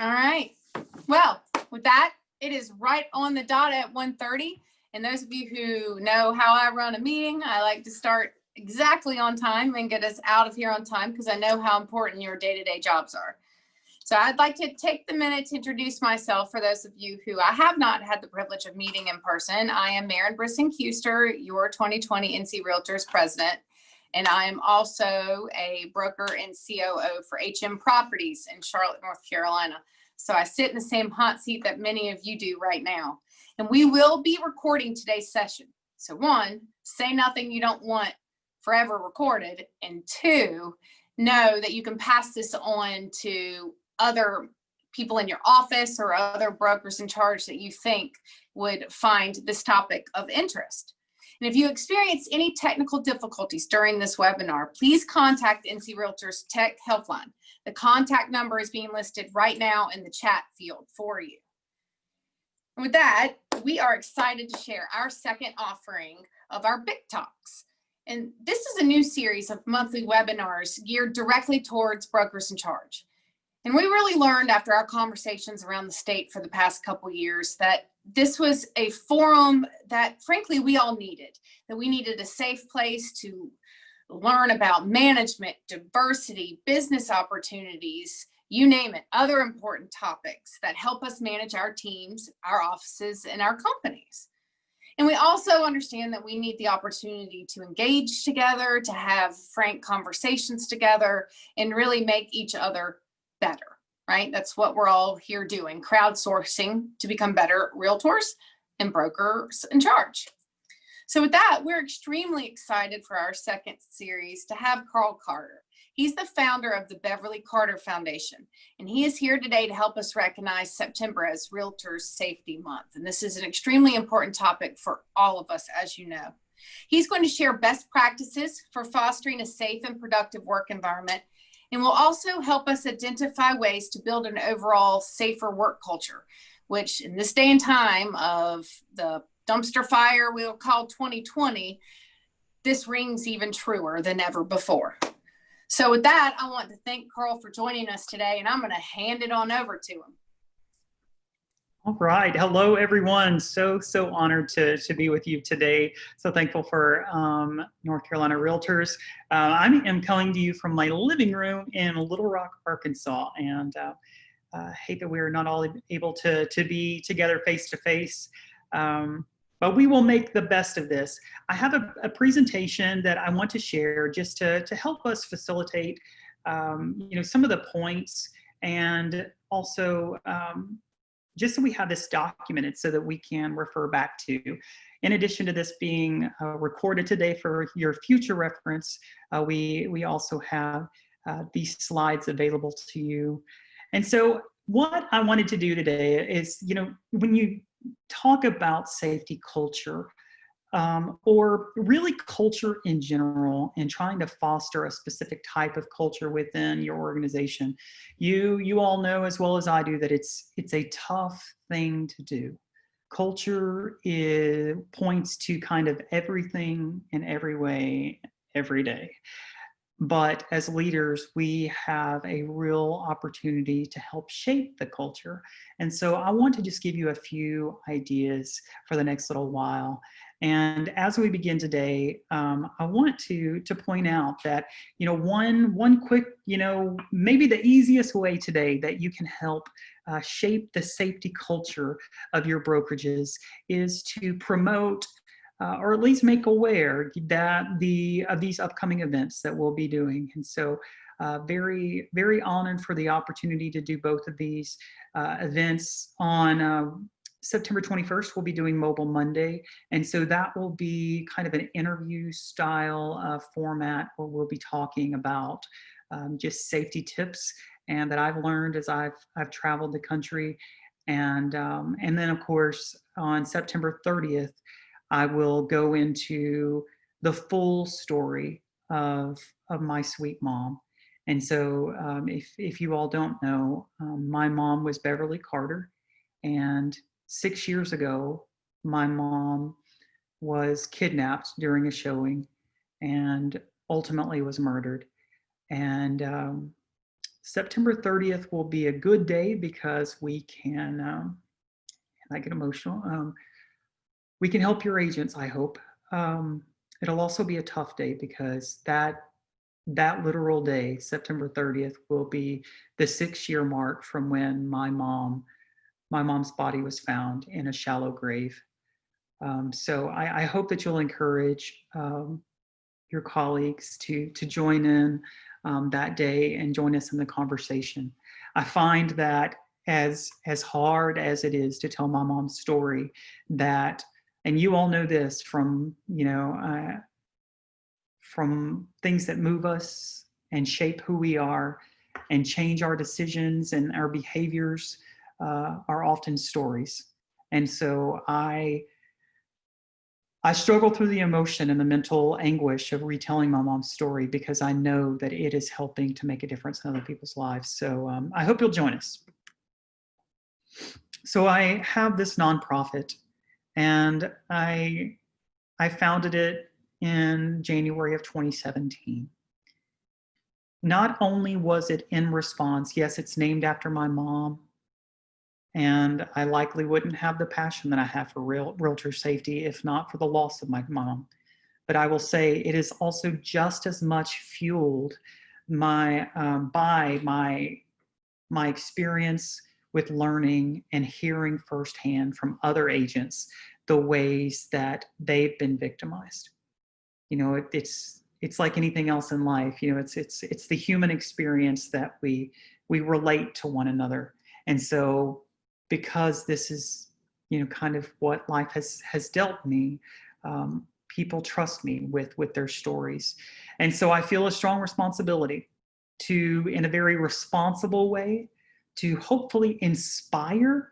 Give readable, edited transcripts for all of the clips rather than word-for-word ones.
All right. Well, with that, it is right on the dot at 1:30. And those of you who know how I run a meeting, I like to start exactly on time and get us out of here on time because I know how important your day-to-day jobs are. So I'd like to take the minute to introduce myself for those of you who I have not had the privilege of meeting in person. I am Maren Brisson-Kuster, your 2020 NC Realtors president. And I am also a broker and COO for HM Properties in Charlotte, North Carolina. So I sit in the same hot seat that many of you do right now. And we will be recording today's session. So one, say nothing you don't want forever recorded. And two, know that you can pass this on to other people in your office or other brokers in charge that you think would find this topic of interest. And if you experience any technical difficulties during this webinar, please contact NC Realtors Tech Helpline. The contact number is being listed right now in the chat field for you. And with that, we are excited to share our second offering of our Big Talks. And this is a new series of monthly webinars geared directly towards brokers in charge. And we really learned after our conversations around the state for the past couple years that this was a forum that frankly we all needed, that we needed a safe place to learn about management, diversity, business opportunities, you name it, other important topics that help us manage our teams, our offices, and our companies. And we also understand that we need the opportunity to engage together, to have frank conversations together, and really make each other better, right? That's what we're all here doing, crowdsourcing to become better realtors and brokers in charge. So with that, we're extremely excited for our second series to have Carl Carter. He's the founder of the Beverly Carter Foundation, and he is here today to help us recognize September as Realtors Safety Month. And this is an extremely important topic for all of us, as you know. He's going to share best practices for fostering a safe and productive work environment, and will also help us identify ways to build an overall safer work culture, which in this day and time of the dumpster fire we'll call 2020, this rings even truer than ever before. So with that, I want to thank Carl for joining us today, and I'm going to hand it on over to him. All right. Hello, everyone. So honored to be with you today. So thankful for North Carolina Realtors. I am coming to you from my living room in Little Rock, Arkansas. And hate that we are not all able to be together face to face. But we will make the best of this. I have a presentation that I want to share just to help us facilitate some of the points, and also just so we have this documented so that we can refer back to. In addition to this being recorded today for your future reference, we also have these slides available to you. And so what I wanted to do today is, when you talk about safety culture, or really culture in general, and trying to foster a specific type of culture within your organization, you all know as well as I do that it's a tough thing to do. Culture points to kind of everything in every way, every day. But as leaders, we have a real opportunity to help shape the culture. And so I want to just give you a few ideas for the next little while. And as we begin today, I want to point out that, one quick, maybe the easiest way today that you can help shape the safety culture of your brokerages is to promote or at least make aware that of these upcoming events that we'll be doing. And so very, very honored for the opportunity to do both of these events. On September 21st, we'll be doing Mobile Monday. And so that will be kind of an interview style format where we'll be talking about just safety tips and that I've learned as I've traveled the country. And then of course, on September 30th, I will go into the full story of my sweet mom. And so if you all don't know, my mom was Beverly Carter, and 6 years ago, my mom was kidnapped during a showing and ultimately was murdered. And September 30th will be a good day because we can, and I get emotional, we can help your agents, I hope. It'll also be a tough day because that literal day, September 30th, will be the 6-year mark from when my mom's body was found in a shallow grave. So I hope that you'll encourage your colleagues to join in that day and join us in the conversation. I find that as hard as it is to tell my mom's story, that, and you all know this from from things that move us and shape who we are and change our decisions and our behaviors, are often stories. And so I struggle through the emotion and the mental anguish of retelling my mom's story because I know that it is helping to make a difference in other people's lives. So I hope you'll join us. So I have this nonprofit, and I founded it in January of 2017. Not only was it in response, yes, it's named after my mom, and I likely wouldn't have the passion that I have for realtor safety if not for the loss of my mom. But I will say it is also just as much fueled by my experience with learning and hearing firsthand from other agents the ways that they've been victimized. It's like anything else in life. It's the human experience that we relate to one another. And so because this is kind of what life has dealt me, people trust me with their stories. And so I feel a strong responsibility to, in a very responsible way, to hopefully inspire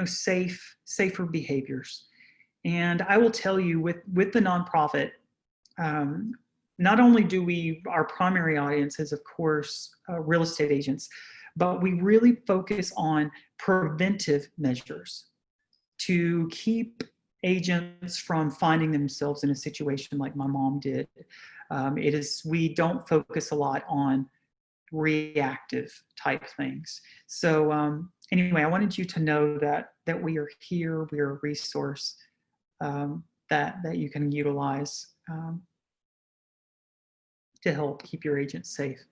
safer behaviors. And I will tell you, with the nonprofit, not only do our primary audience is, of course, real estate agents, but we really focus on preventive measures to keep agents from finding themselves in a situation like my mom did. We don't focus a lot on reactive type things. So anyway, I wanted you to know that we are here, we are a resource that you can utilize to help keep your agents safe.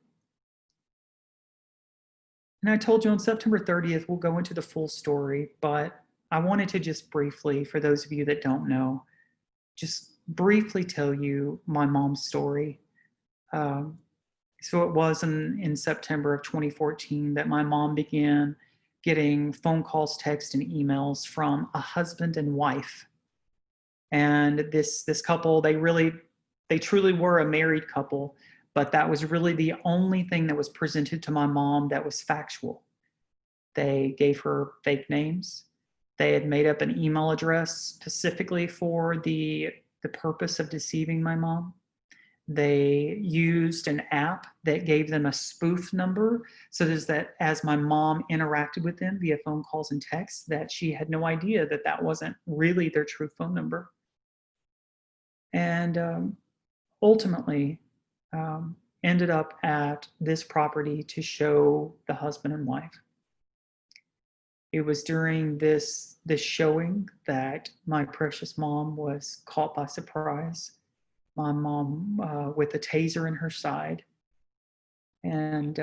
And I told you on September 30th, we'll go into the full story, but I wanted to just briefly, for those of you that don't know, just briefly tell you my mom's story. So it was in September of 2014 that my mom began getting phone calls, texts, and emails from a husband and wife. And this couple, they truly were a married couple, but that was really the only thing that was presented to my mom that was factual. They gave her fake names. They had made up an email address specifically for the purpose of deceiving my mom. They used an app that gave them a spoof number, so that as my mom interacted with them via phone calls and texts, that she had no idea that wasn't really their true phone number. And ultimately ended up at this property to show the husband and wife. It was during this showing that my precious mom was caught by surprise. My mom with a taser in her side. And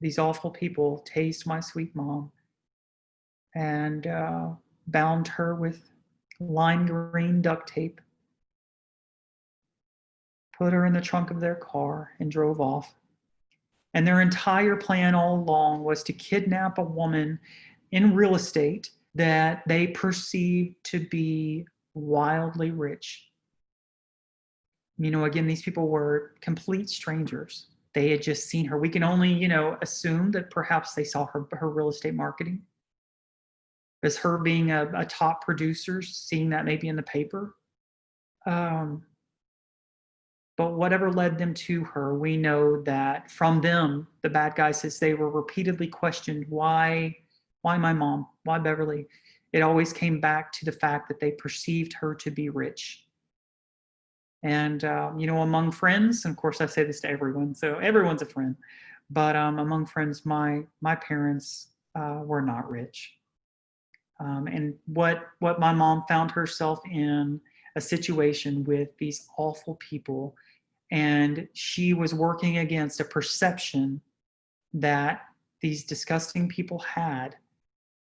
these awful people tased my sweet mom and bound her with lime green duct tape, put her in the trunk of their car, and drove off. And their entire plan all along was to kidnap a woman in real estate that they perceived to be wildly rich. Again, these people were complete strangers. They had just seen her. We can only, assume that perhaps they saw her real estate marketing, as her being a top producer, seeing that maybe in the paper. But whatever led them to her, we know that from them, the bad guys, as they were repeatedly questioned, why my mom? Why Beverly? It always came back to the fact that they perceived her to be rich. And, among friends, and of course I say this to everyone, so everyone's a friend, But among friends, my parents were not rich. And what my mom found herself in a situation with these awful people, and she was working against a perception that these disgusting people had,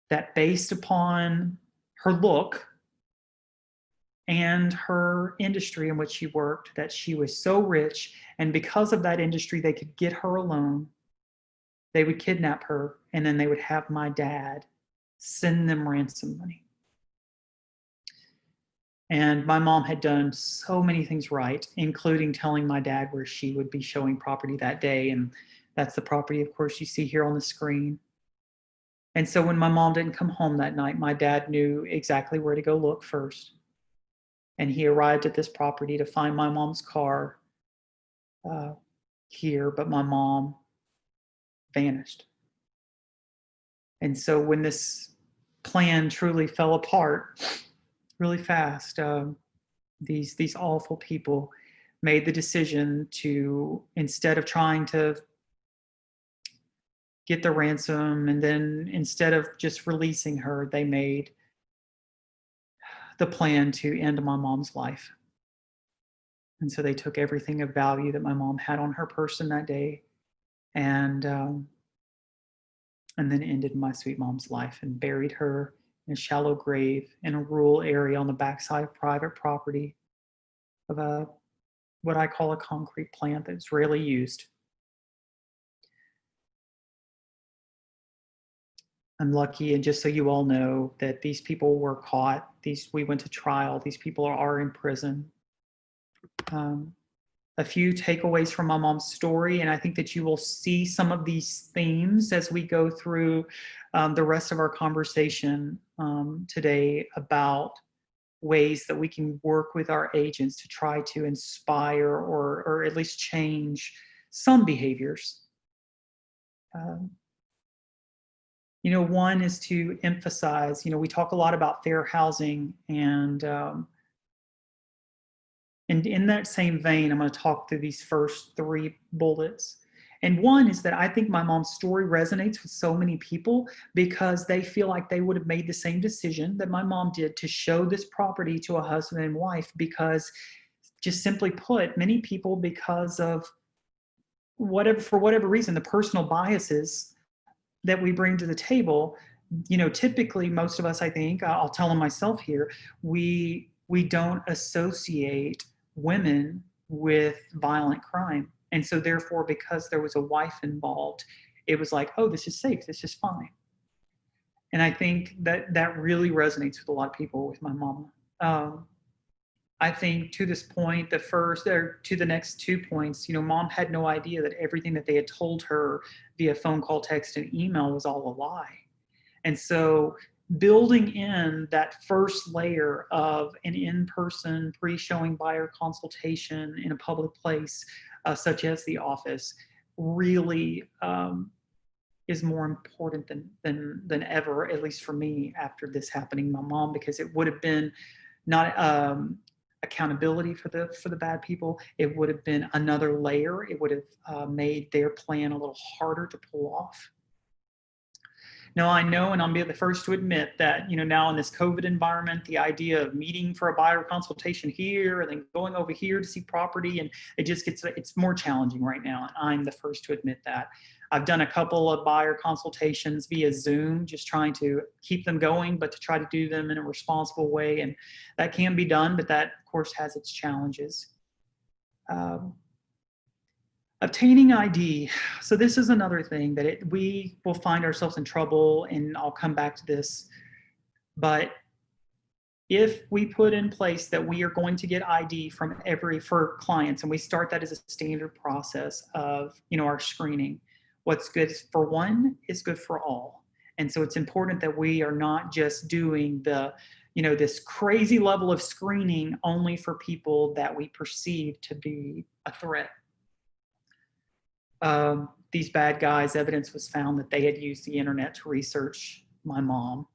that based upon her look and her industry in which she worked, that she was so rich, and because of that industry they could get her alone, they would kidnap her, and then they would have my dad send them ransom money. And my mom had done so many things right, including telling my dad where she would be showing property that day. And that's the property, of course, you see here on the screen. And so when my mom didn't come home that night, my dad knew exactly where to go look first. And he arrived at this property to find my mom's car here, but my mom vanished. And so when this plan truly fell apart really fast, these awful people made the decision to, instead of trying to get the ransom, and then instead of just releasing her, they made the plan to end my mom's life. And so they took everything of value that my mom had on her person that day, and then ended my sweet mom's life and buried her in a shallow grave in a rural area on the backside of private property of a what I call a concrete plant that's rarely used. I'm lucky, and just so you all know, that these people were caught. We went to trial. These people are in prison. A few takeaways from my mom's story, and I think that you will see some of these themes as we go through the rest of our conversation today about ways that we can work with our agents to try to inspire or at least change some behaviors. One is to emphasize, we talk a lot about fair housing, and in that same vein, I'm going to talk through these first 3 bullets. And one is that I think my mom's story resonates with so many people because they feel like they would have made the same decision that my mom did to show this property to a husband and wife, because just simply put, many people, because of for whatever reason, the personal biases that we bring to the table, typically most of us, I think, I'll tell them myself here, we don't associate women with violent crime. And so therefore, because there was a wife involved, it was like, oh, this is safe, this is fine. And I think that really resonates with a lot of people, with my mama. I think to this point, to the next 2 points, mom had no idea that everything that they had told her via phone call, text, and email was all a lie. And so building in that first layer of an in-person pre-showing buyer consultation in a public place, such as the office, really is more important than ever, at least for me, after this happening, my mom, because it would have been not accountability for the bad people. It would have been another layer. It would have made their plan a little harder to pull off. Now, I know, and I'll be the first to admit that, now in this COVID environment, the idea of meeting for a buyer consultation here and then going over here to see property, and it's more challenging right now. And I'm the first to admit that. I've done a couple of buyer consultations via Zoom, just trying to keep them going, but to try to do them in a responsible way. And that can be done, but that, of course, has its challenges. Obtaining ID. So this is another thing that we will find ourselves in trouble, and I'll come back to this. But if we put in place that we are going to get ID for clients, and we start that as a standard process of, our screening, what's good for one is good for all. And so it's important that we are not just doing this crazy level of screening only for people that we perceive to be a threat. These bad guys, evidence was found that they had used the internet to research my mom.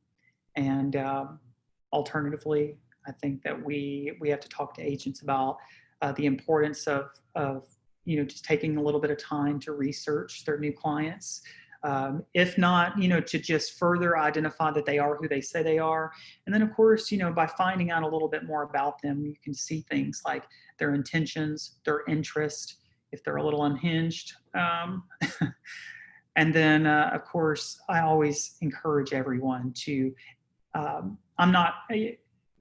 And alternatively, I think that we have to talk to agents about the importance of just taking a little bit of time to research their new clients. If not, to just further identify that they are who they say they are. And then of course, by finding out a little bit more about them, you can see things like their intentions, their interest, if they're a little unhinged. And then of course, I always encourage everyone to,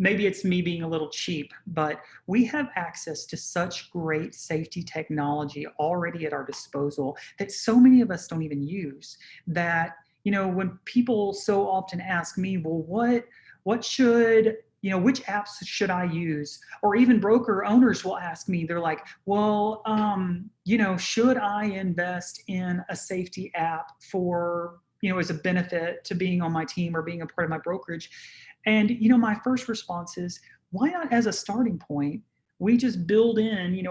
maybe it's me being a little cheap, but we have access to such great safety technology already at our disposal that so many of us don't even use. That, when people so often ask me, well, what should, which apps should I use? Or even broker owners will ask me, they're like, well, should I invest in a safety app for, as a benefit to being on my team or being a part of my brokerage? And, my first response is, why not as a starting point, we just build in,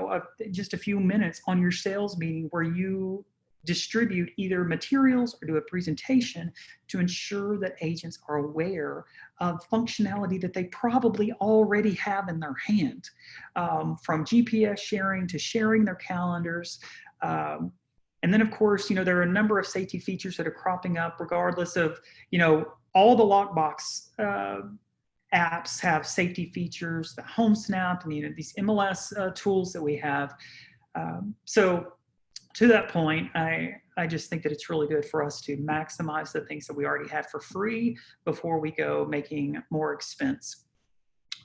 just a few minutes on your sales meeting where you distribute either materials or do a presentation to ensure that agents are aware of functionality that they probably already have in their hand, from GPS sharing to sharing their calendars. And then, of course, there are a number of safety features that are cropping up regardless of, all the lockbox apps have safety features, the home snap, and these MLS tools that we have. So to that point, I just think that it's really good for us to maximize the things that we already have for free before we go making more expense.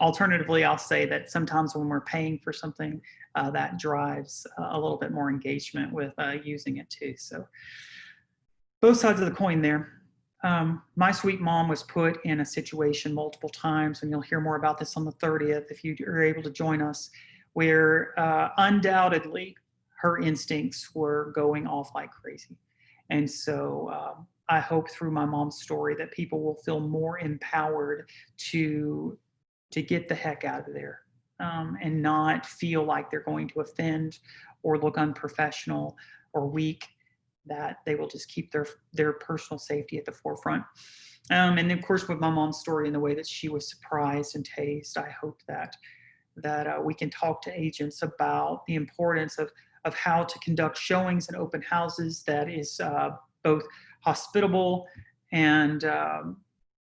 Alternatively, I'll say that sometimes when we're paying for something, that drives a little bit more engagement with using it too. So both sides of the coin there. My sweet mom was put in a situation multiple times, and you'll hear more about this on the 30th if you are able to join us, where undoubtedly her instincts were going off like crazy. And so I hope through my mom's story that people will feel more empowered to get the heck out of there, and not feel like they're going to offend or look unprofessional or weak, that they will just keep their personal safety at the forefront. And then, of course, with my mom's story and the way that she was surprised and tased, I hope that we can talk to agents about the importance of how to conduct showings and open houses that is both hospitable and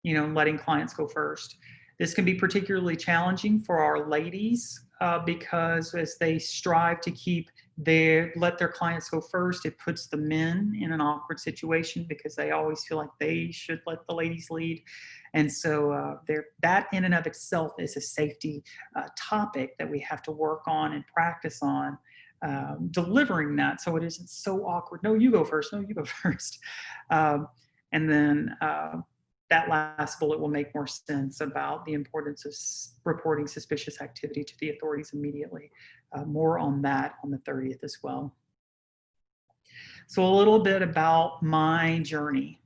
letting clients go first. This can be particularly challenging for our ladies because as they strive to let their clients go first, it puts the men in an awkward situation because they always feel like they should let the ladies lead. And so that in and of itself is a safety topic that we have to work on and practice on, delivering that so it isn't so awkward. No, you go first. No, you go first. And then that last bullet will make more sense about the importance of reporting suspicious activity to the authorities immediately. More on that on the 30th as well. So a little bit about my journey.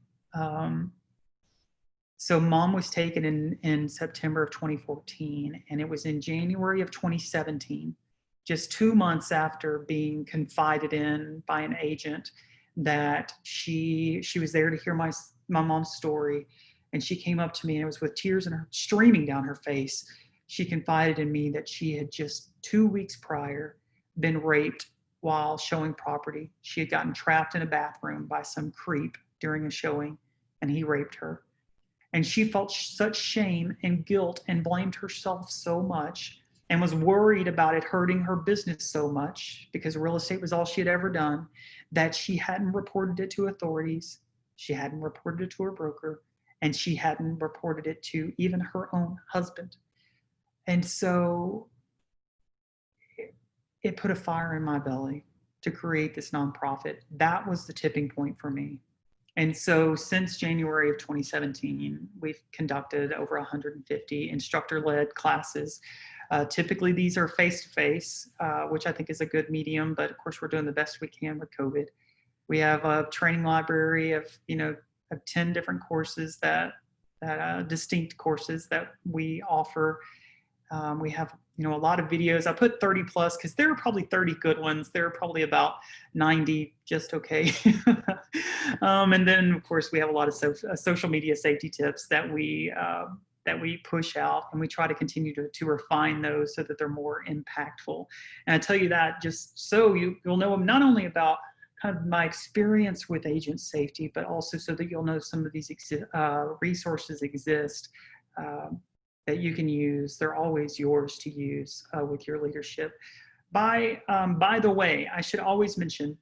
So mom was taken in September of 2014, and it was in January of 2017, just 2 months after being confided in by an agent, that she was there to hear my mom's story. And she came up to me, and it was with tears streaming down her face. She confided in me that she had just 2 weeks prior been raped while showing property. She had gotten trapped in a bathroom by some creep during a showing, and he raped her. And she felt such shame and guilt and blamed herself so much and was worried about it hurting her business so much, because real estate was all she had ever done, that she hadn't reported it to authorities. She hadn't reported it to her broker. And she hadn't reported it to even her own husband. And so it put a fire in my belly to create this nonprofit. That was the tipping point for me. And so since January of 2017, we've conducted over 150 instructor-led classes. Typically, these are face-to-face, which I think is a good medium, but of course, we're doing the best we can with COVID. We have a training library of 10 different courses that distinct courses that we offer. We have a lot of videos. I put 30 plus because there are probably 30 good ones. There are probably about 90 just okay. And then of course we have a lot of social media safety tips that we that we push out, and we try to continue to refine those so that they're more impactful. And I tell you that just so you'll know not only about kind of my experience with agent safety, but also so that you'll know some of these resources exist that you can use. They're always yours to use with your leadership. By the way, I should always mention,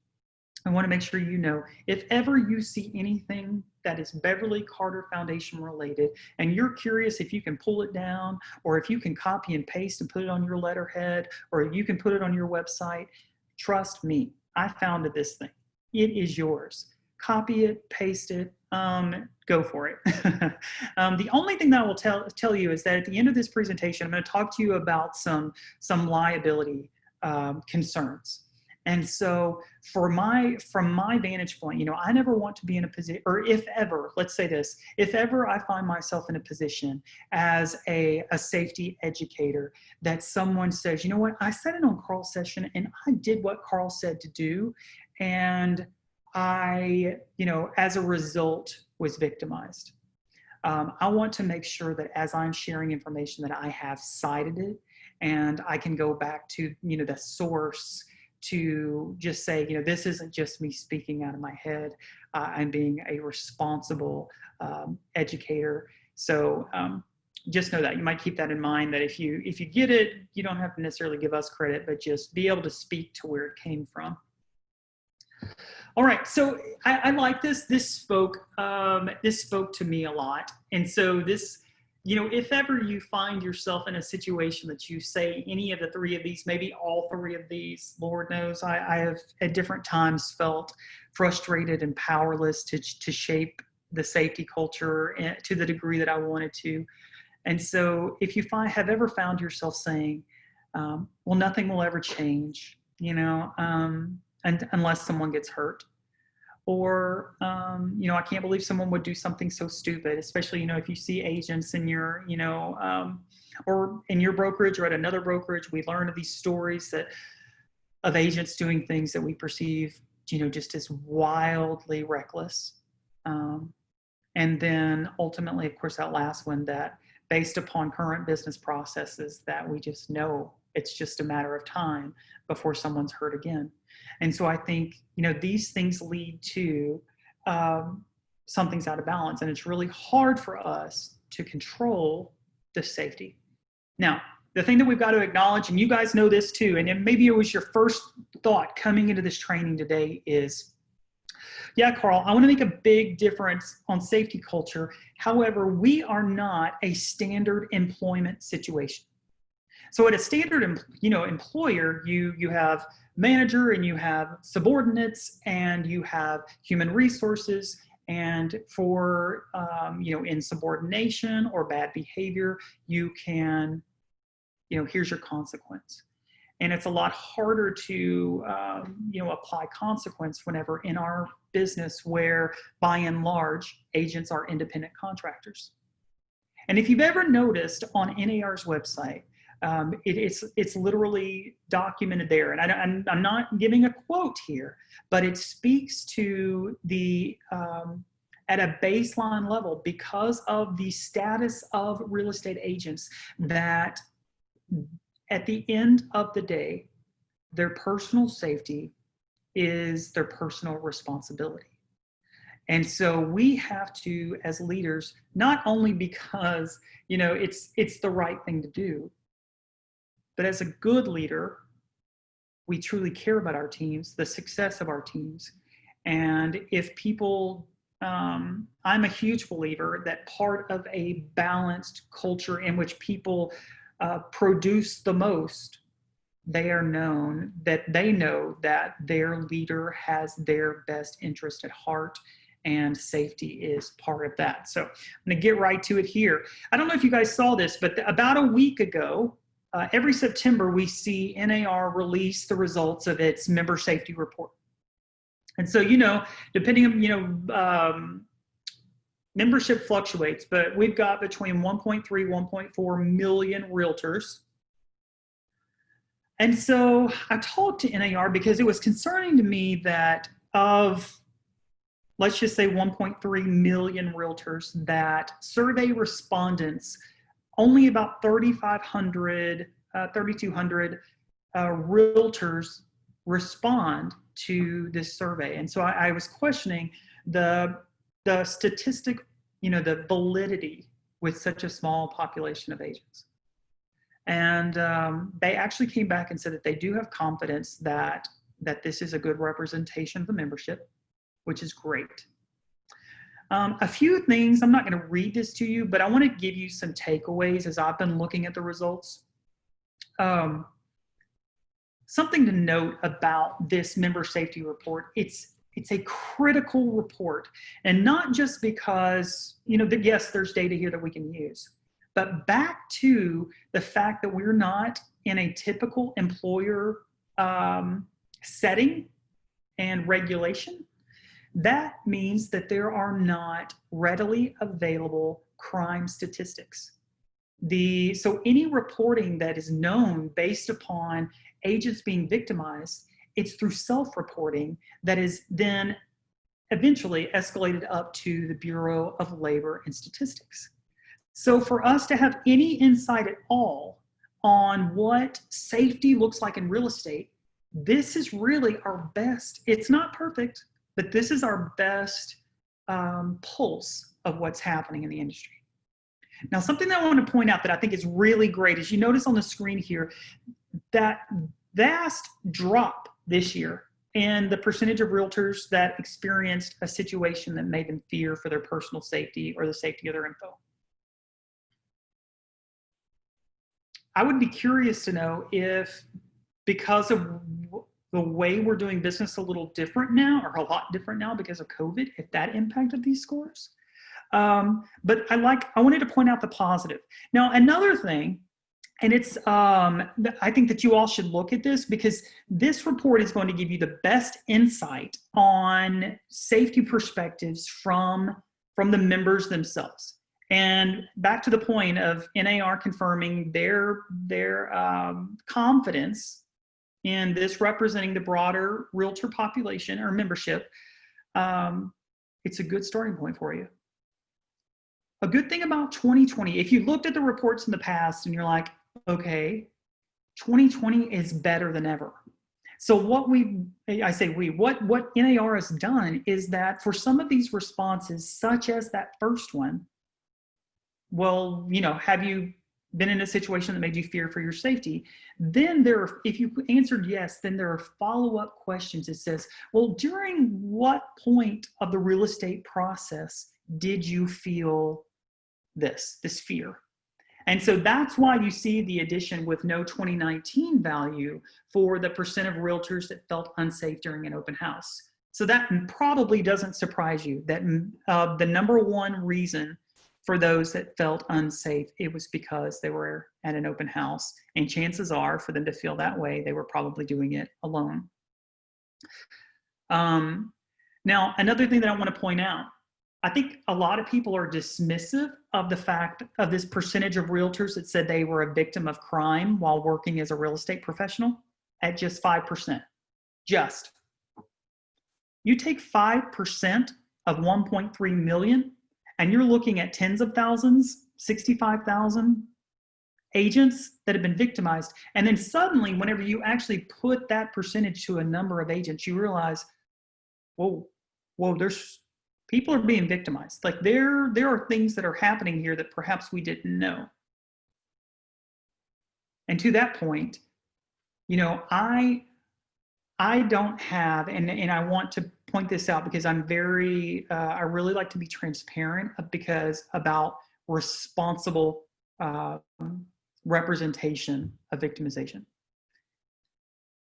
I want to make sure you know, if ever you see anything that is Beverly Carter Foundation related, and you're curious if you can pull it down, or if you can copy and paste and put it on your letterhead, or you can put it on your website, trust me, I founded this thing. It is yours. Copy it, paste it, go for it. The only thing that I will tell you is that at the end of this presentation, I'm going to talk to you about some liability concerns. And so from my vantage point, you know, I never want to be in a position, or if ever, let's say this, if ever I find myself in a position as a safety educator that someone says, you know what, I sat in on Carl's session and I did what Carl said to do, and I, you know, as a result was victimized. I want to make sure that as I'm sharing information that I have cited it, and I can go back to, you know, the source to just say, you know, this isn't just me speaking out of my head. I'm being a responsible educator. So just know that. You might keep that in mind, that if you get it, you don't have to necessarily give us credit, but just be able to speak to where it came from. All right, so I like this. This spoke to me a lot. And so this, you know, if ever you find yourself in a situation that you say any of the three of these, maybe all three of these, Lord knows, I have at different times felt frustrated and powerless to shape the safety culture to the degree that I wanted to. And so if you have ever found yourself saying, well, nothing will ever change, you know, and unless someone gets hurt, or, you know, I can't believe someone would do something so stupid, especially, you know, if you see agents in your, you know, or in your brokerage or at another brokerage, we learn of these stories of agents doing things that we perceive, you know, just as wildly reckless. And then ultimately, of course, that last one, that based upon current business processes, that we just know it's just a matter of time before someone's hurt again. And so I think, you know, these things lead to something's out of balance, and it's really hard for us to control the safety. Now, the thing that we've got to acknowledge, and you guys know this too, and maybe it was your first thought coming into this training today, is, yeah, Carl, I want to make a big difference on safety culture. However, we are not a standard employment situation. So at a standard, you know, employer, you have manager, and you have subordinates, and you have human resources. And for, you know, insubordination or bad behavior, you can, you know, here's your consequence. And it's a lot harder to, you know, apply consequence whenever in our business, where by and large, agents are independent contractors. And if you've ever noticed on NAR's website, it's literally documented there. And I'm not giving a quote here, but it speaks to the, at a baseline level, because of the status of real estate agents, that at the end of the day, their personal safety is their personal responsibility. And so we have to, as leaders, not only because, you know, it's the right thing to do, but as a good leader, we truly care about our teams, the success of our teams. And if people, I'm a huge believer that part of a balanced culture in which people produce the most, they know that their leader has their best interest at heart, and safety is part of that. So I'm going to get right to it here. I don't know if you guys saw this, but about a week ago, every September, we see NAR release the results of its member safety report. And so, you know, depending on, you know, membership fluctuates, but we've got between 1.3, 1.4 million realtors. And so I talked to NAR because it was concerning to me that of, let's just say 1.3 million realtors, that survey respondents only about 3,200 realtors respond to this survey. And so I was questioning the statistic, the validity with such a small population of agents. And they actually came back and said that they do have confidence that this is a good representation of the membership, which is great. A few things, I'm not going to read this to you, but I want to give you some takeaways as I've been looking at the results. Something to note about this member safety report, it's a critical report, and not just because, that yes, there's data here that we can use, but back to the fact that we're not in a typical employer setting and regulation. That means that there are not readily available crime statistics. So any reporting that is known based upon agents being victimized, it's through self-reporting that is then eventually escalated up to the Bureau of Labor and Statistics. So for us to have any insight at all on what safety looks like in real estate, this is really our best. It's not perfect, but this is our best pulse of what's happening in the industry. Now, something that I want to point out that I think is really great is you notice on the screen here that vast drop this year in the percentage of realtors that experienced a situation that made them fear for their personal safety or the safety of their info. I would be curious to know if, because of the way we're doing business a little different now, or a lot different now because of COVID, if that impacted these scores. But I wanted to point out the positive. Now, another thing, and it's, I think that you all should look at this because this report is going to give you the best insight on safety perspectives from the members themselves. And back to the point of NAR confirming their confidence in this representing the broader realtor population or membership, it's a good starting point for you. A good thing about 2020, if you looked at the reports in the past and you're like, okay, 2020 is better than ever. So what NAR has done is that for some of these responses, such as that first one, well, have you been in a situation that made you fear for your safety? Then if you answered yes, then there are follow-up questions. It says, well, during what point of the real estate process did you feel this fear? And so that's why you see the addition with no 2019 value for the percent of realtors that felt unsafe during an open house. So that probably doesn't surprise you that the number one reason for those that felt unsafe, it was because they were at an open house. And chances are for them to feel that way, they were probably doing it alone. Now, another thing that I want to point out, I think a lot of people are dismissive of the fact of this percentage of realtors that said they were a victim of crime while working as a real estate professional at just 5%. Just. You take 5% of 1.3 million, and you're looking at tens of thousands, 65,000 agents that have been victimized. And then suddenly, whenever you actually put that percentage to a number of agents, you realize, whoa, people are being victimized. Like there are things that are happening here that perhaps we didn't know. And to that point, I don't have, and I want to point this out because I'm I really like to be transparent about responsible representation of victimization.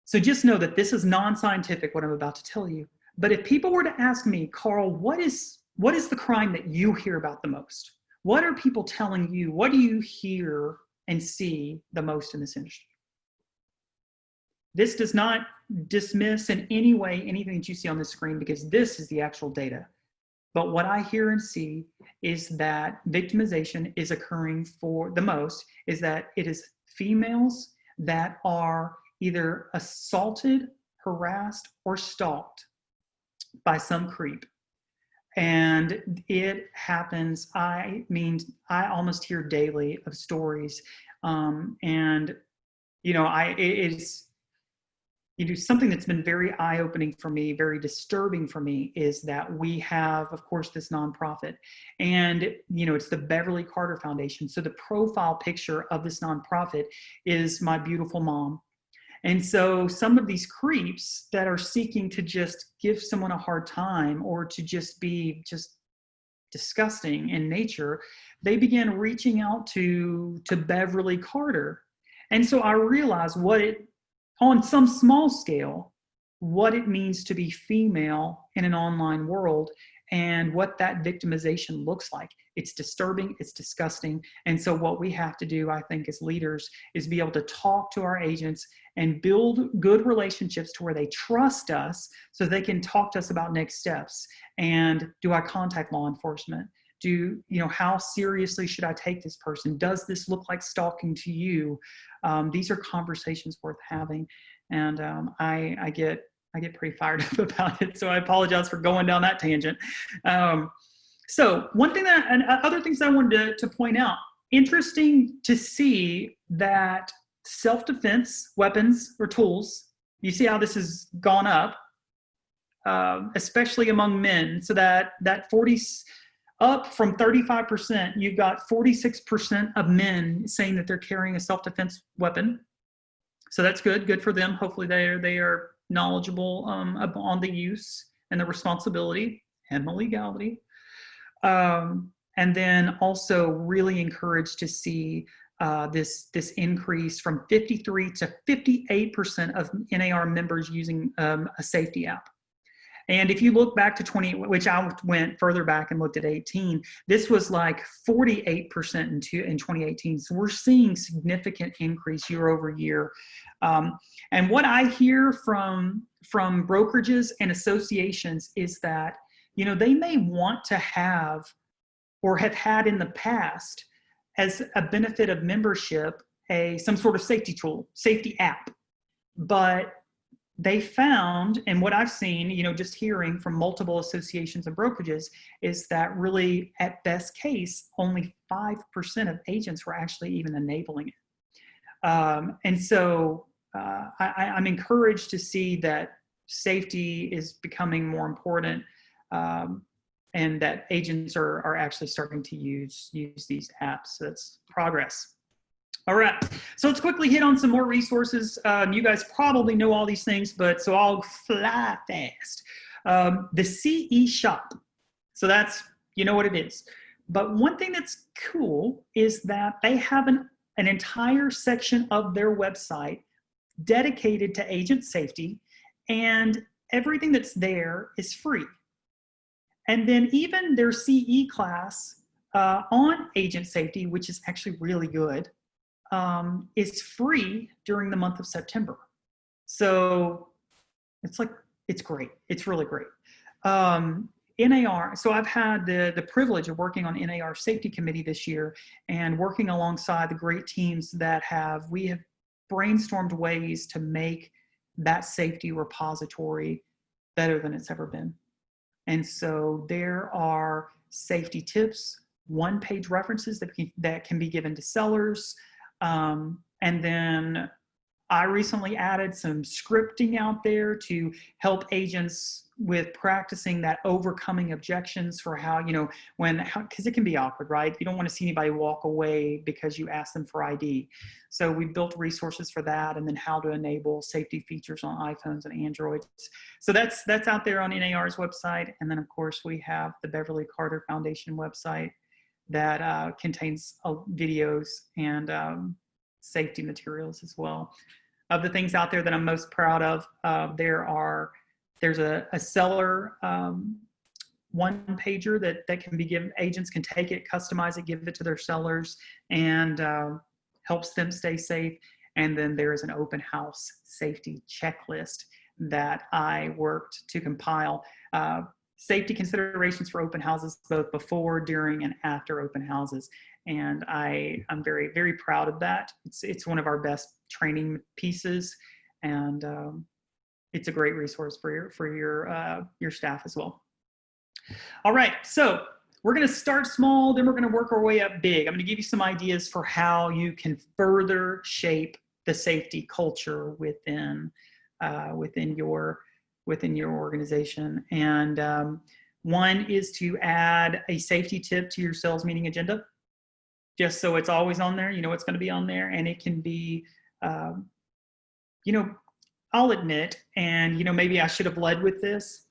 So just know that this is non-scientific, what I'm about to tell you. But if people were to ask me, Carl, what is the crime that you hear about the most? What are people telling you? What do you hear and see the most in this industry? This does not dismiss in any way anything that you see on the screen because this is the actual data. But what I hear and see is that victimization is occurring for the most, is that it is females that are either assaulted, harassed, or stalked by some creep. And it happens, I mean, I almost hear daily of stories. And, you know, it's, you know, something that's been very eye-opening for me, very disturbing for me, is that we have, of course, this nonprofit, and, you know, it's the Beverly Carter Foundation. So the profile picture of this nonprofit is my beautiful mom. And so some of these creeps that are seeking to just give someone a hard time or to just be just disgusting in nature, they began reaching out to Beverly Carter. And so I realized what it, on some small scale, what it means to be female in an online world and what that victimization looks like. It's disturbing, it's disgusting. And so what we have to do, I think, as leaders is be able to talk to our agents and build good relationships to where they trust us so they can talk to us about next steps. And do I contact law enforcement? Do, you know, how seriously should I take this person? Does this look like stalking to you? These are conversations worth having. And I get pretty fired up about it. So I apologize for going down that tangent. So one thing that, and other things I wanted to point out, interesting to see that self-defense weapons or tools, you see how this has gone up, especially among men. So that 40, up from 35%, you've got 46% of men saying that they're carrying a self-defense weapon. So that's good for them. Hopefully they are knowledgeable on the use and the responsibility and the legality. And then also really encouraged to see this increase from 53 to 58% of NAR members using a safety app. And if you look back to 20, which I went further back and looked at 18, this was like 48% in 2018. So we're seeing significant increase year over year. And what I hear from brokerages and associations is that, you know, they may want to have or have had in the past as a benefit of membership some sort of safety tool, safety app. But they found, and what I've seen, you know, just hearing from multiple associations and brokerages, is that really at best case, only 5% of agents were actually even enabling it. And so I'm encouraged to see that safety is becoming more important, and that agents are actually starting to use these apps. So that's progress. All right, so let's quickly hit on some more resources. You guys probably know all these things, but so I'll fly fast. The CE Shop, so that's, you know what it is. But one thing that's cool is that they have an entire section of their website dedicated to agent safety, and everything that's there is free. And then even their CE class on agent safety, which is actually really good, is free during the month of September. So it's great. It's really great. NAR, so I've had the privilege of working on NAR safety committee this year and working alongside the great teams that we have brainstormed ways to make that safety repository better than it's ever been. And so there are safety tips, one-page references that can be given to sellers. And then I recently added some scripting out there to help agents with practicing that overcoming objections for how, you know, because it can be awkward, right? You don't want to see anybody walk away because you asked them for ID. So we built resources for that, and then how to enable safety features on iPhones and Androids. So that's out there on NAR's website. And then of course we have the Beverly Carter Foundation website that contains videos and safety materials as well. Of the things out there that I'm most proud of, there's a seller one-pager that can be given. Agents can take it, customize it, give it to their sellers, and helps them stay safe. And then there is an open house safety checklist that I worked to compile. Safety considerations for open houses, both before, during, and after open houses. And I'm very, very proud of that. It's one of our best training pieces, and it's a great resource for your staff as well. All right, so we're going to start small, then we're going to work our way up big. I'm going to give you some ideas for how you can further shape the safety culture within your organization. And one is to add a safety tip to your sales meeting agenda, just so it's always on there. You know it's going to be on there, and it can be, I'll admit, and maybe I should have led with this.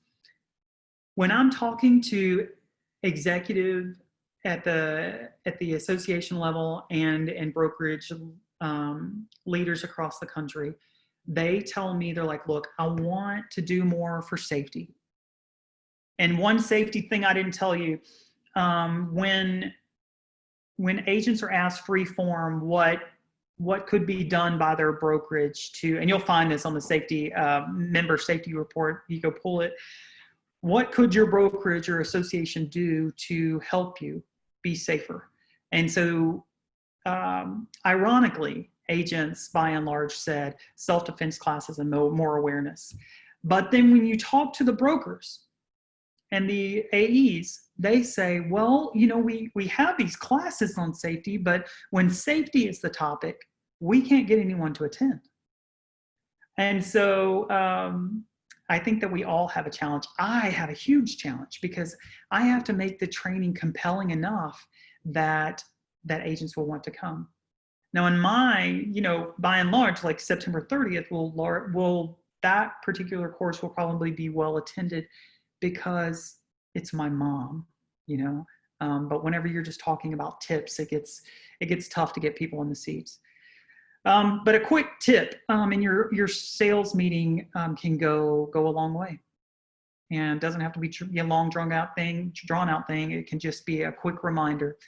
When I'm talking to executive at the association level and brokerage leaders across the country, they tell me, they're like, look, I want to do more for safety. And one safety thing I didn't tell you, when agents are asked free form what could be done by their brokerage to, and you'll find this on the safety member safety report, you go pull it. What could your brokerage or association do to help you be safer? And so, ironically, agents by and large said self-defense classes and more awareness. But then when you talk to the brokers and the AEs, they say, well, we have these classes on safety, but when safety is the topic, we can't get anyone to attend. And so, I think that we all have a challenge. I have a huge challenge because I have to make the training compelling enough that agents will want to come. Now in my, by and large, like September 30th, that particular course will probably be well attended because it's my mom, but whenever you're just talking about tips, it gets tough to get people in the seats. But a quick tip in your sales meeting can go a long way, and doesn't have to be a long drawn out thing. It can just be a quick reminder.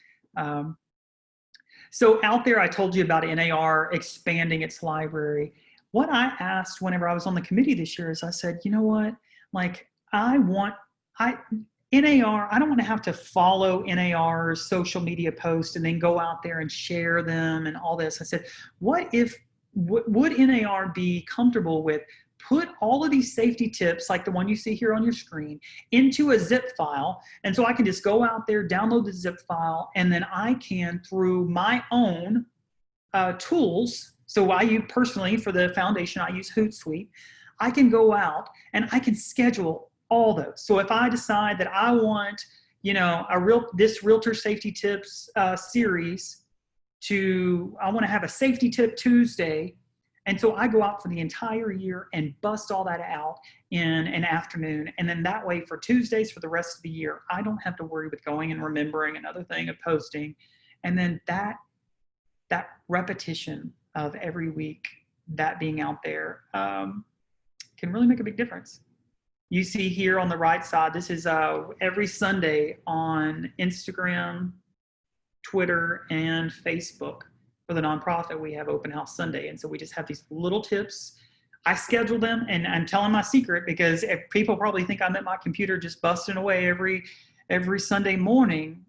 So out there, I told you about NAR expanding its library. What I asked whenever I was on the committee this year is I said, you know what, like NAR, I don't want to have to follow NAR's social media posts and then go out there and share them and all this. I said, would NAR be comfortable with put all of these safety tips, like the one you see here on your screen, into a zip file? And so I can just go out there, download the zip file, and then I can, through my own tools, so I use personally for the foundation, I use Hootsuite, I can go out and I can schedule all those. So if I decide that I want, this Realtor Safety Tips series I want to have a safety tip Tuesday. And so I go out for the entire year and bust all that out in an afternoon. And then that way for Tuesdays for the rest of the year, I don't have to worry with going and remembering another thing of posting. And then that repetition of every week, that being out there, can really make a big difference. You see here on the right side, this is every Sunday on Instagram, Twitter, and Facebook. For the nonprofit, we have Open House Sunday. And so we just have these little tips. I schedule them, and I'm telling my secret because if people probably think I'm at my computer just busting away every Sunday morning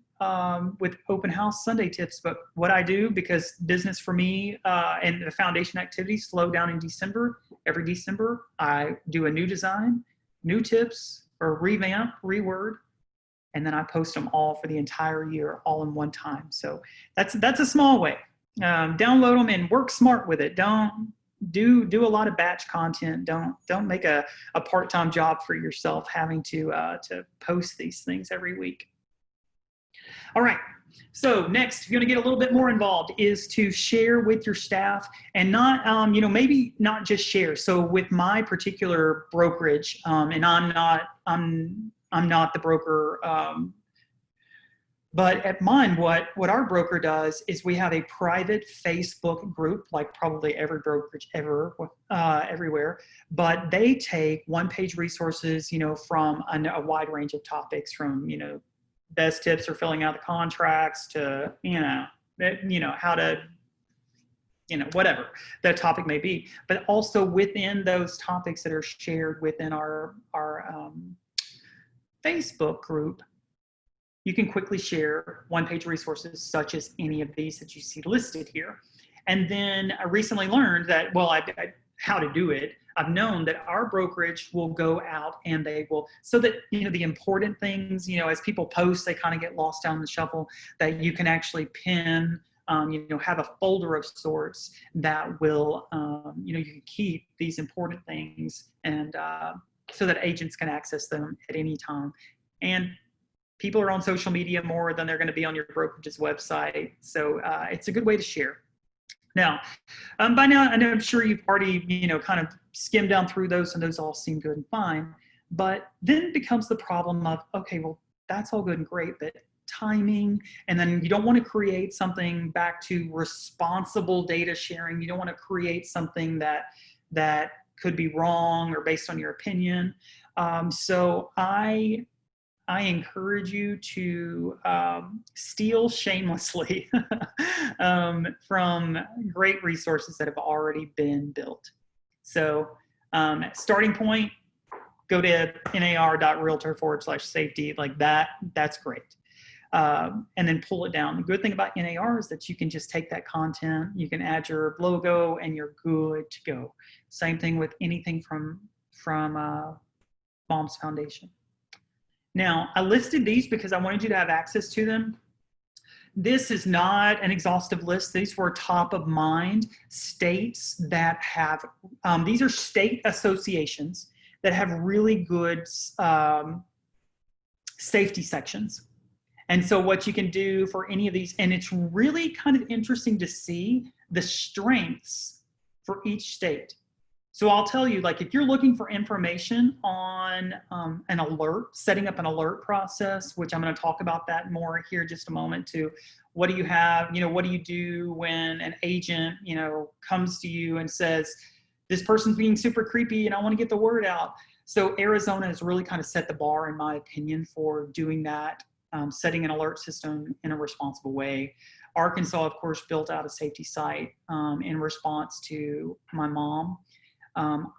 with Open House Sunday tips. But what I do, because business for me and the foundation activities slow down in December, every December I do a new design, new tips, or revamp, reword, and then I post them all for the entire year, all in one time. So that's a small way. Download them and work smart with it. Don't do a lot of batch content. Don't make a part-time job for yourself having to post these things every week. All right. So next, if you're going to get a little bit more involved, is to share with your staff, and not, maybe not just share. So with my particular brokerage, and I'm not the broker, but at mine, what our broker does is we have a private Facebook group, like probably every brokerage everywhere, but they take one-page resources, from a wide range of topics, from, best tips for filling out the contracts to, how to, whatever the topic may be. But also within those topics that are shared within our Facebook group, you can quickly share one-page resources such as any of these that you see listed here. And then I recently learned that, I how to do it. I've known that our brokerage will go out and they will, so that, the important things, as people post, they kind of get lost down the shuffle, that you can actually pin, have a folder of sorts that will, you can keep these important things, and so that agents can access them at any time. And people are on social media more than they're going to be on your brokerage's website. So it's a good way to share. Now, by now, and I'm sure you've already, kind of skimmed down through those, and those all seem good and fine. But then it becomes the problem of, okay, well, that's all good and great, but timing, and then you don't want to create something back to responsible data sharing. You don't want to create something that could be wrong or based on your opinion. So I encourage you to steal shamelessly from great resources that have already been built. So starting point, go to nar.realtor/safety, like that. That's great. And then pull it down. The good thing about NAR is that you can just take that content, you can add your logo, and you're good to go. Same thing with anything from Mom's Foundation. Now, I listed these because I wanted you to have access to them. This is not an exhaustive list. These were top of mind states that have, these are state associations that have really good safety sections. And so what you can do for any of these, and it's really kind of interesting to see the strengths for each state. So I'll tell you, like, if you're looking for information on an alert, setting up an alert process, which I'm going to talk about that more here in just a moment too. What do you have, what do you do when an agent, comes to you and says, this person's being super creepy and I want to get the word out. So Arizona has really kind of set the bar, in my opinion, for doing that, setting an alert system in a responsible way. Arkansas, of course, built out a safety site in response to my mom.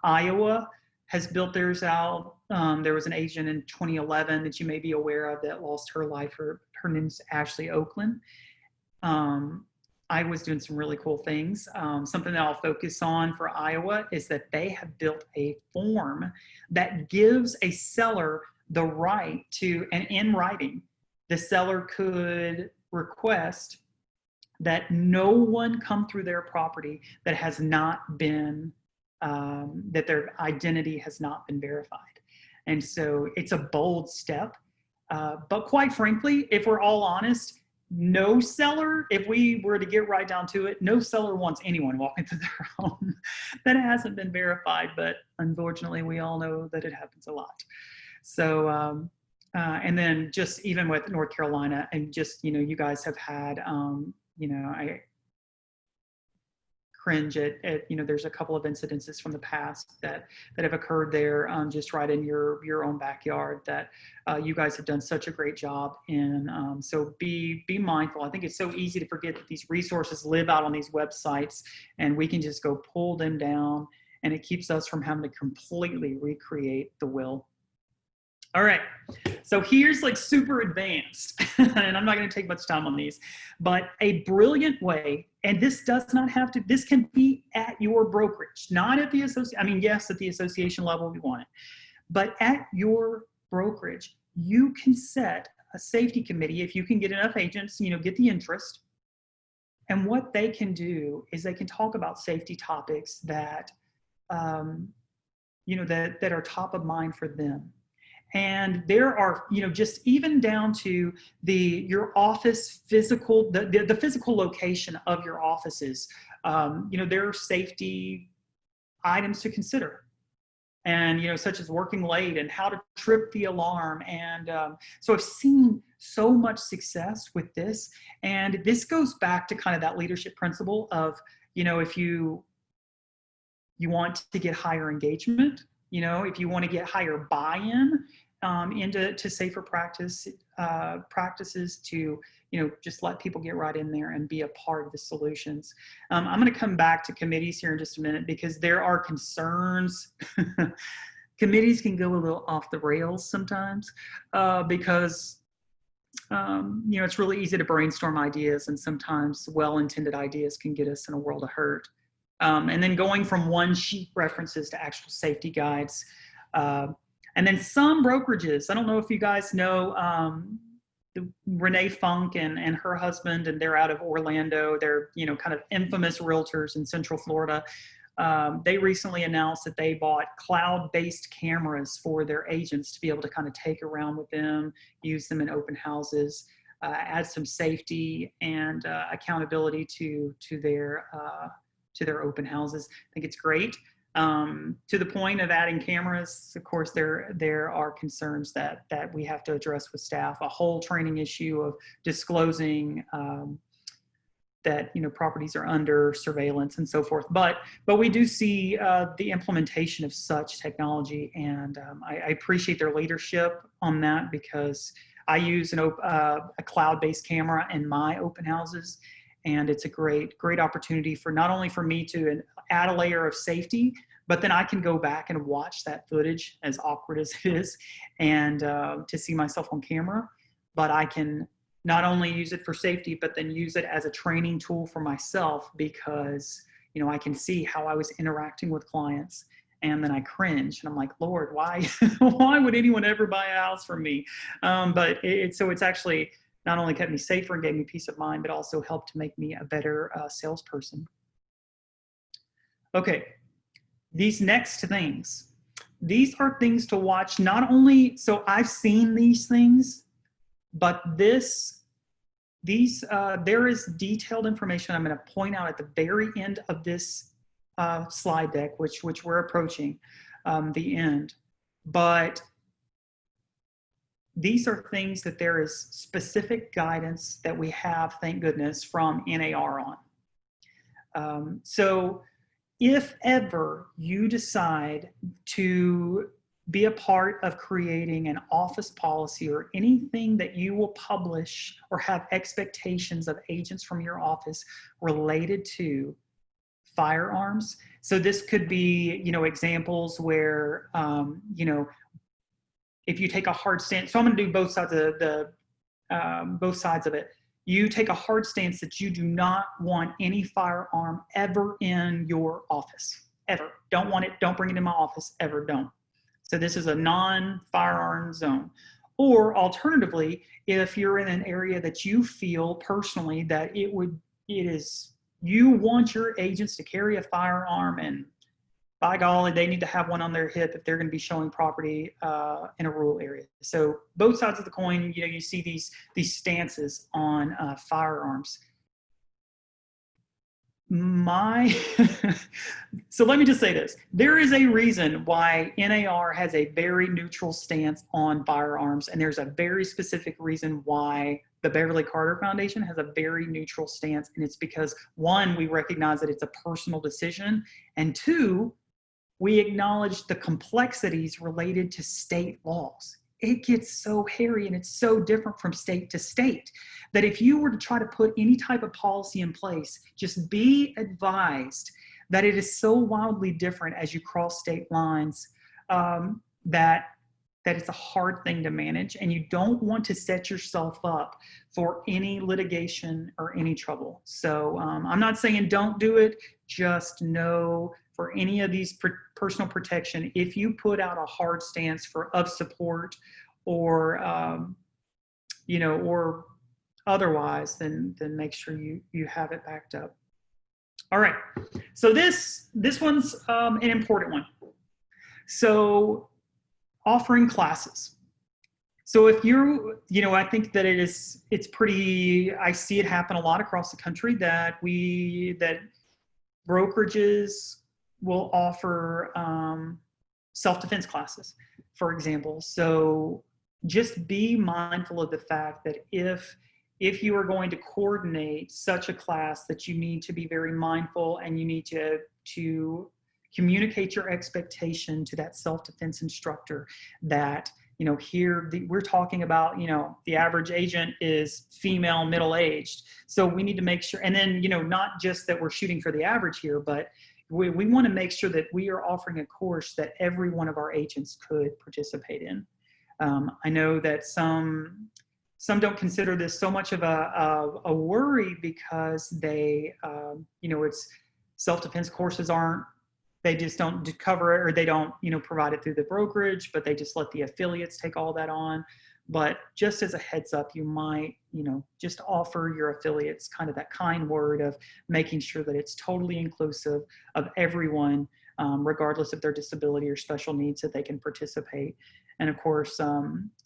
Iowa has built theirs out. There was an agent in 2011 that you may be aware of that lost her life. Her name's Ashley Oakland. Iowa's doing some really cool things. Something that I'll focus on for Iowa is that they have built a form that gives a seller the right to, and in writing, the seller could request that no one come through their property that has not been that their identity has not been verified. And so it's a bold step. But quite frankly, if we're all honest, no seller, if we were to get right down to it, no seller wants anyone walking through their home that hasn't been verified. But unfortunately, we all know that it happens a lot. So, and then just even with North Carolina, and just, you guys have had, I cringe at there's a couple of incidences from the past that have occurred there, just right in your own backyard, that you guys have done such a great job in. So be mindful. I think it's so easy to forget that these resources live out on these websites, and we can just go pull them down, and it keeps us from having to completely recreate the will. All right, so here's like super advanced, and I'm not going to take much time on these, but a brilliant way, and this does not have to, this can be at your brokerage, not at the association. I mean, yes, at the association level we want it, but at your brokerage, you can set a safety committee if you can get enough agents, get the interest. And what they can do is they can talk about safety topics that, that are top of mind for them. And there are, just even down to your office physical, the physical location of your offices, there are safety items to consider. And, such as working late and how to trip the alarm. And so I've seen so much success with this. And this goes back to kind of that leadership principle of, if you want to get higher engagement, if you want to get higher buy-in into safer practices to, just let people get right in there and be a part of the solutions. I'm going to come back to committees here in just a minute, because there are concerns. Committees can go a little off the rails sometimes because, it's really easy to brainstorm ideas, and sometimes well-intended ideas can get us in a world of hurt. And then going from one sheet references to actual safety guides. And then some brokerages, I don't know if you guys know Renee Funk and her husband, and they're out of Orlando. They're, you know, kind of infamous realtors in Central Florida. They recently announced that they bought cloud-based cameras for their agents to be able to kind of take around with them, use them in open houses, add some safety and accountability to their open houses. I think it's great. To the point of adding cameras, of course, there are concerns that we have to address with staff. A whole training issue of disclosing that, you know, properties are under surveillance and so forth. But we do see the implementation of such technology, and I appreciate their leadership on that, because I use a cloud-based camera in my open houses, and it's a great opportunity for not only for me to add a layer of safety, but then I can go back and watch that footage, as awkward as it is, and to see myself on camera. But I can not only use it for safety, but then use it as a training tool for myself, because, you know, I can see how I was interacting with clients, and then I cringe and I'm like, Lord, why would anyone ever buy a house from me? But so it's actually not only kept me safer and gave me peace of mind, but also helped to make me a better salesperson. Okay, these next things, these are things to watch. Not only, so I've seen these things, but there is detailed information I'm going to point out at the very end of this slide deck, which we're approaching the end. But these are things that there is specific guidance that we have, thank goodness, from NAR on. So if ever you decide to be a part of creating an office policy or anything that you will publish or have expectations of agents from your office related to firearms. So this could be, you know, examples where, you know, if you take a hard stance, so I'm going to do both sides of both sides of it. You take a hard stance that you do not want any firearm ever in your office, ever. Don't want it. Don't bring it in my office, ever. Don't. So this is a non-firearm zone. Or alternatively, if you're in an area that you feel personally that you want your agents to carry a firearm, and by golly, they need to have one on their hip if they're going to be showing property in a rural area. So both sides of the coin, you know, you see these stances on firearms. So let me just say this. There is a reason why NAR has a very neutral stance on firearms, and there's a very specific reason why the Beverly Carter Foundation has a very neutral stance, and it's because, one, we recognize that it's a personal decision, and two, we acknowledge the complexities related to state laws. It gets so hairy and it's so different from state to state that if you were to try to put any type of policy in place, just be advised that it is so wildly different as you cross state lines that it's a hard thing to manage, and you don't want to set yourself up for any litigation or any trouble. So I'm not saying don't do it, just know for any of these personal protection, if you put out a hard stance of support or, you know, or otherwise, then make sure you have it backed up. All right, so this one's an important one. So offering classes. So if you know, I think that it's pretty, I see it happen a lot across the country that brokerages will offer self-defense classes, for example. So just be mindful of the fact that if you are going to coordinate such a class, that you need to be very mindful, and you need to communicate your expectation to that self-defense instructor that, you know, here we're talking about, you know, the average agent is female, middle-aged. So we need to make sure, and then, you know, not just that we're shooting for the average here, but we want to make sure that we are offering a course that every one of our agents could participate in. I know that some don't consider this so much of a worry because they, you know, Self-defense courses aren't, they just don't cover it, or they don't, provide it through the brokerage, but they just let the affiliates take all that on. But just as a heads up, you might, just offer your affiliates kind of that kind word of making sure that it's totally inclusive of everyone, regardless of their disability or special needs, that they can participate. And of course,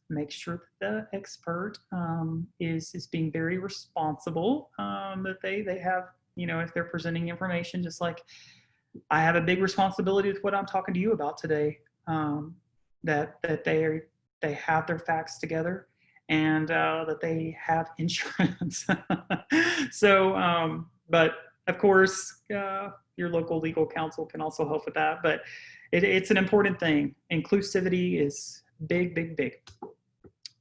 make sure that the expert is being very responsible, that they have, if they're presenting information, just like I have a big responsibility with what I'm talking to you about today, that they have their facts together, and that they have insurance. So, but of course, your local legal counsel can also help with that. But it's an important thing. Inclusivity is big, big, big.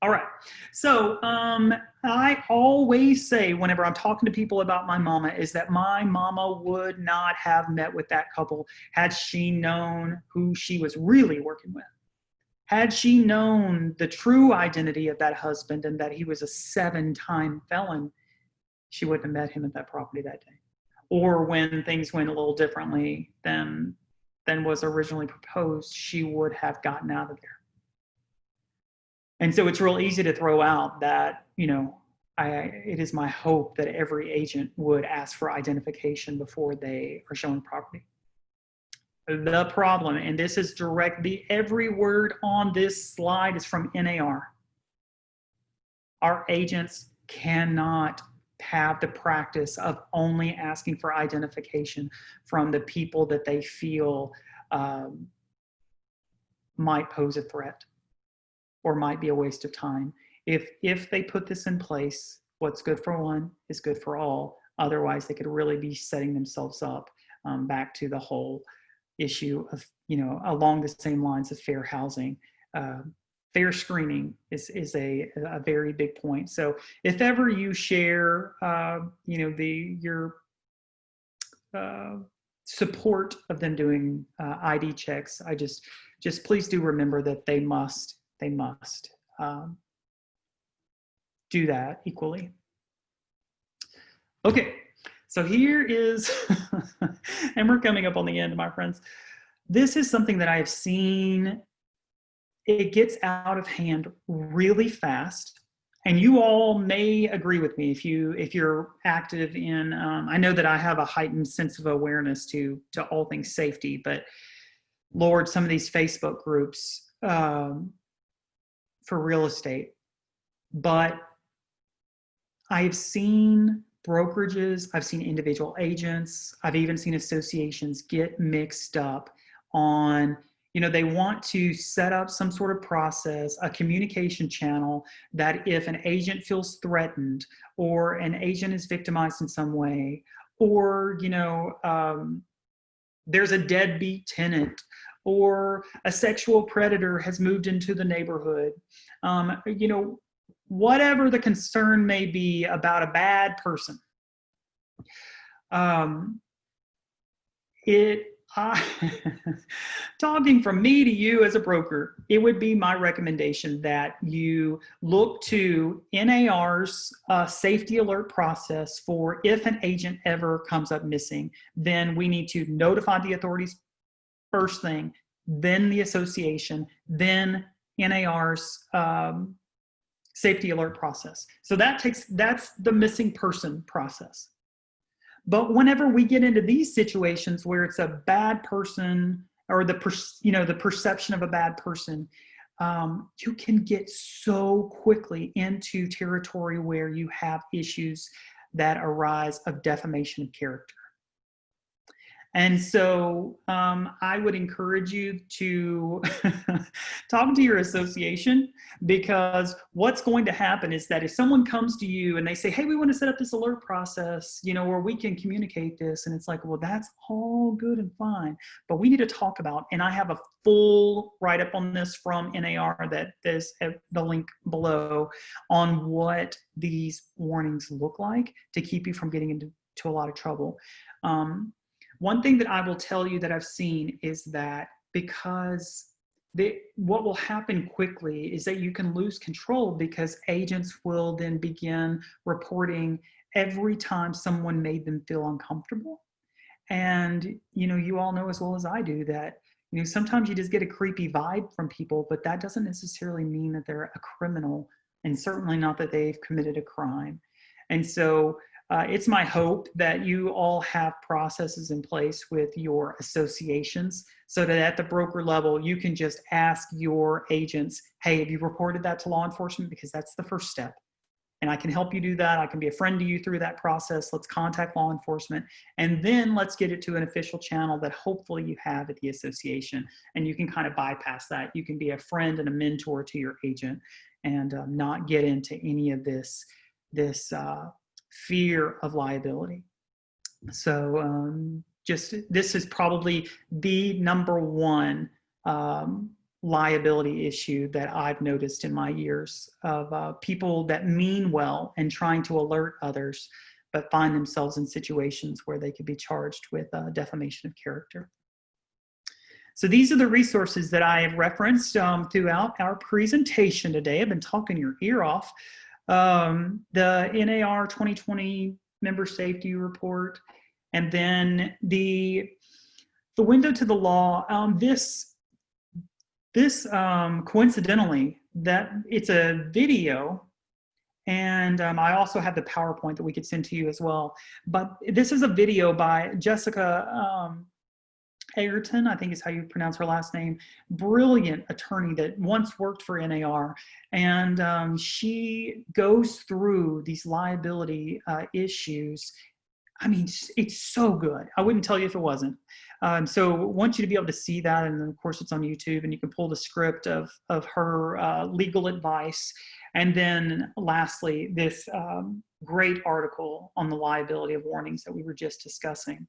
All right. So I always say whenever I'm talking to people about my mama is that my mama would not have met with that couple had she known who she was really working with. Had she known the true identity of that husband and that he was a 7-time felon, she wouldn't have met him at that property that day. Or when things went a little differently than was originally proposed, she would have gotten out of there. And so it's real easy to throw out that, it is my hope that every agent would ask for identification before they are showing property. The problem, and this is direct, every word on this slide is from NAR. Our agents cannot have the practice of only asking for identification from the people that they feel might pose a threat or might be a waste of time. If they put this in place, what's good for one is good for all. Otherwise, they could really be setting themselves up back to the whole issue of, along the same lines of fair housing. Fair screening is a very big point. So if ever you share, your support of them doing ID checks, I just please do remember that they must do that equally. Okay, so here is, and we're coming up on the end, my friends. This is something that I have seen. It gets out of hand really fast, and you all may agree with me if you're active in. I know that I have a heightened sense of awareness to all things safety, but Lord, some of these Facebook groups for real estate. But I've seen brokerages, I've seen individual agents, I've even seen associations get mixed up on, they want to set up some sort of process, a communication channel that if an agent feels threatened or an agent is victimized in some way, or, there's a deadbeat tenant or a sexual predator has moved into the neighborhood, whatever the concern may be about a bad person, talking from me to you as a broker, it would be my recommendation that you look to NAR's safety alert process for if an agent ever comes up missing, then we need to notify the authorities first thing, then the association, then NAR's safety alert process. So that's the missing person process. But whenever we get into these situations where it's a bad person or the perception of a bad person, you can get so quickly into territory where you have issues that arise of defamation of character. And so I would encourage you to talk to your association, because what's going to happen is that if someone comes to you and they say, hey, we want to set up this alert process, where we can communicate this. And it's like, well, that's all good and fine, but we need to talk about, and I have a full write-up on this from NAR that is at the link below on what these warnings look like to keep you from getting into a lot of trouble. One thing that I will tell you that I've seen is that because what will happen quickly is that you can lose control, because agents will then begin reporting every time someone made them feel uncomfortable. And, you all know as well as I do that, sometimes you just get a creepy vibe from people, but that doesn't necessarily mean that they're a criminal, and certainly not that they've committed a crime. And so it's my hope that you all have processes in place with your associations so that at the broker level, you can just ask your agents, hey, have you reported that to law enforcement? Because that's the first step. And I can help you do that. I can be a friend to you through that process. Let's contact law enforcement. And then let's get it to an official channel that hopefully you have at the association. And you can kind of bypass that. You can be a friend and a mentor to your agent and not get into any of this fear of liability. So this is probably the number one liability issue that I've noticed in my years of people that mean well and trying to alert others, but find themselves in situations where they could be charged with defamation of character. So these are the resources that I have referenced throughout our presentation today. I've been talking your ear off. The NAR 2020 Member Safety Report, and then the window to the law. This coincidentally, that it's a video, and I also have the PowerPoint that we could send to you as well. But this is a video by Jessica Egerton, I think is how you pronounce her last name. Brilliant attorney that once worked for NAR, and she goes through these liability issues. I mean, it's so good. I wouldn't tell you if it wasn't. So I want you to be able to see that, and then of course it's on YouTube, and you can pull the script of her legal advice. And then lastly, this great article on the liability of warnings that we were just discussing.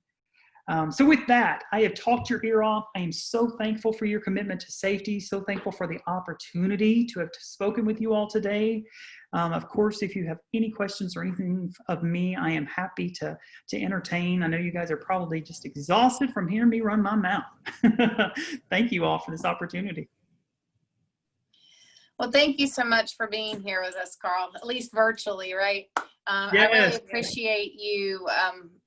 So with that, I have talked your ear off. I am so thankful for your commitment to safety, so thankful for the opportunity to have spoken with you all today. Of course, if you have any questions or anything of me, I am happy to entertain. I know you guys are probably just exhausted from hearing me run my mouth. Thank you all for this opportunity. Well, thank you so much for being here with us, Carl, at least virtually, right? Yes. I really appreciate you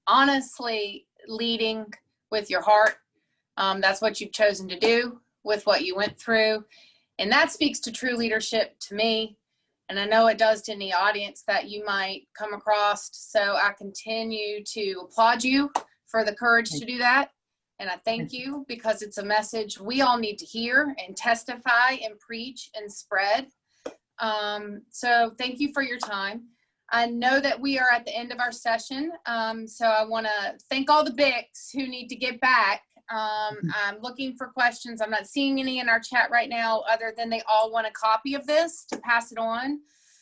honestly leading with your heart. That's what you've chosen to do with what you went through. And that speaks to true leadership to me. And I know it does to any audience that you might come across. So I continue to applaud you for the courage to do that. And I thank you because it's a message we all need to hear and testify and preach and spread. So thank you for your time. I know that we are at the end of our session. So I want to thank all the Bics who need to get back. I'm looking for questions. I'm not seeing any in our chat right now other than they all want a copy of this to pass it on.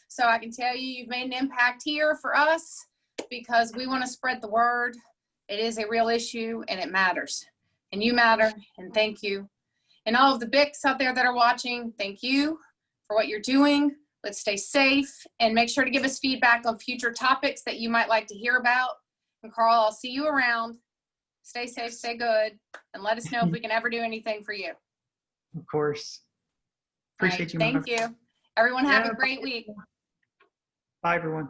So I can tell you, you've made an impact here for us because we want to spread the word. It is a real issue and it matters. And you matter, and thank you. And all of the Bics out there that are watching, thank you for what you're doing. Let's stay safe and make sure to give us feedback on future topics that you might like to hear about. And Carl, I'll see you around. Stay safe, stay good, and let us know if we can ever do anything for you. Of course. Appreciate you. Thank you. Everyone have a great week. Bye, everyone.